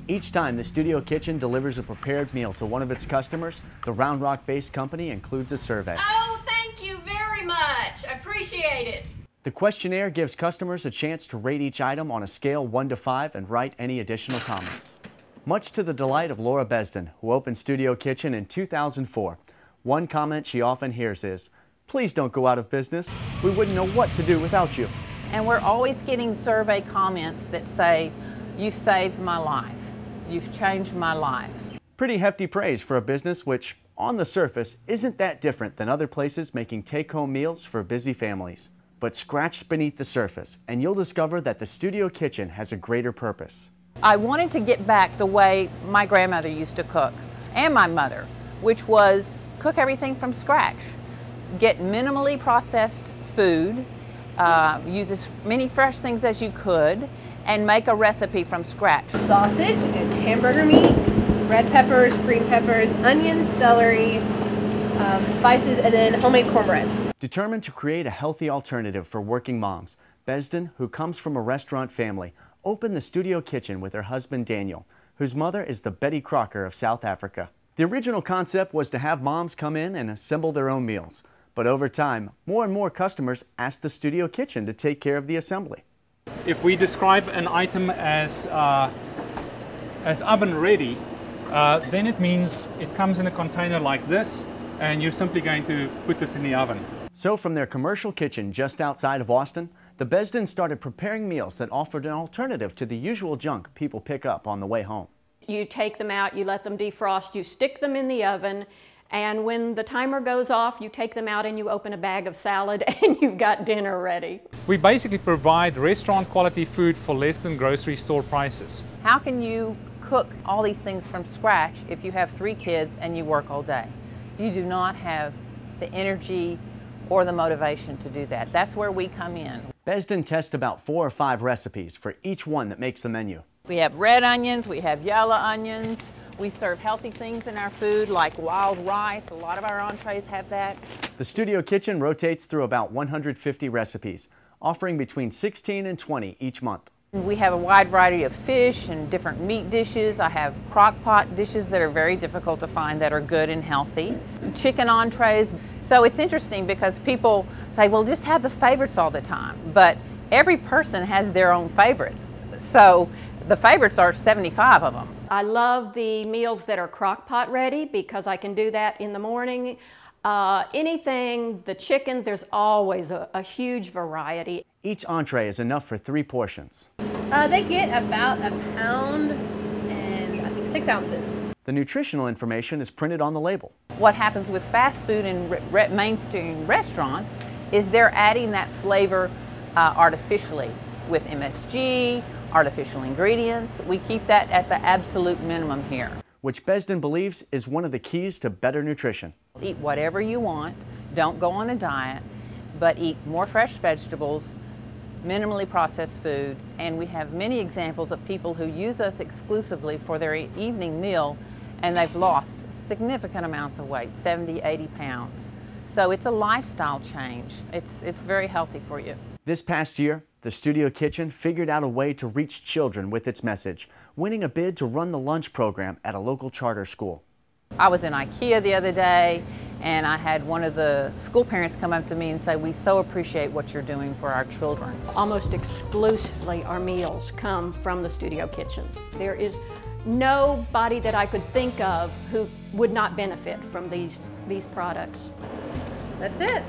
Each time the Studio Kitchen delivers a prepared meal to one of its customers, the Round Rock-based company includes a survey. Oh, thank you very much. I appreciate it. The questionnaire gives customers a chance to rate each item on a scale 1 to 5 and write any additional comments. Much to the delight of Laura Besden, who opened Studio Kitchen in 2004. One comment she often hears is, "Please don't go out of business. We wouldn't know what to do without you." And we're always getting survey comments that say, "You saved my life. You've changed my life." Pretty hefty praise for a business which, on the surface, isn't that different than other places making take-home meals for busy families. But scratch beneath the surface, and you'll discover that the Studio Kitchen has a greater purpose. I wanted to get back the way my grandmother used to cook, and my mother, which was cook everything from scratch. Get minimally processed food, use as many fresh things as you could, and make a recipe from scratch. Sausage and hamburger meat, red peppers, green peppers, onions, celery, spices, and then homemade cornbread. Determined to create a healthy alternative for working moms, Besden, who comes from a restaurant family, opened the Studio Kitchen with her husband Daniel, whose mother is the Betty Crocker of South Africa. The original concept was to have moms come in and assemble their own meals. But over time, more and more customers asked the Studio Kitchen to take care of the assembly. If we describe an item as oven ready, then it means it comes in a container like this, and you're simply going to put this in the oven. So from their commercial kitchen just outside of Austin, the Besdens started preparing meals that offered an alternative to the usual junk people pick up on the way home. You take them out, you let them defrost, you stick them in the oven, and when the timer goes off, you take them out and you open a bag of salad and you've got dinner ready. We basically provide restaurant quality food for less than grocery store prices. How can you cook all these things from scratch if you have 3 kids and you work all day? You do not have the energy or the motivation to do that. That's where we come in. Besden tests about 4 or 5 recipes for each one that makes the menu. We have red onions, we have yellow onions. We serve healthy things in our food like wild rice. A lot of our entrees have that. The Studio Kitchen rotates through about 150 recipes, offering between 16 and 20 each month. We have a wide variety of fish and different meat dishes. I have crock pot dishes that are very difficult to find that are good and healthy. Chicken entrees. So it's interesting because people say, well, just have the favorites all the time. But every person has their own favorite. So the favorites are 75 of them. I love the meals that are crock pot ready because I can do that in the morning. Anything, the chicken, there's always a huge variety. Each entree is enough for 3 portions. They get about a pound and I think 6 ounces. The nutritional information is printed on the label. What happens with fast food and mainstream restaurants is they're adding that flavor artificially with MSG, artificial ingredients. We keep that at the absolute minimum here. Which Besden believes is one of the keys to better nutrition. Eat whatever you want, don't go on a diet, but eat more fresh vegetables, minimally processed food, and we have many examples of people who use us exclusively for their evening meal and they've lost significant amounts of weight, 70, 80 pounds. So it's a lifestyle change. It's very healthy for you. This past year, the Studio Kitchen figured out a way to reach children with its message, winning a bid to run the lunch program at a local charter school. I was in IKEA the other day and I had one of the school parents come up to me and say, "We so appreciate what you're doing for our children." Almost exclusively our meals come from the Studio Kitchen. There is nobody that I could think of who would not benefit from these products. That's it.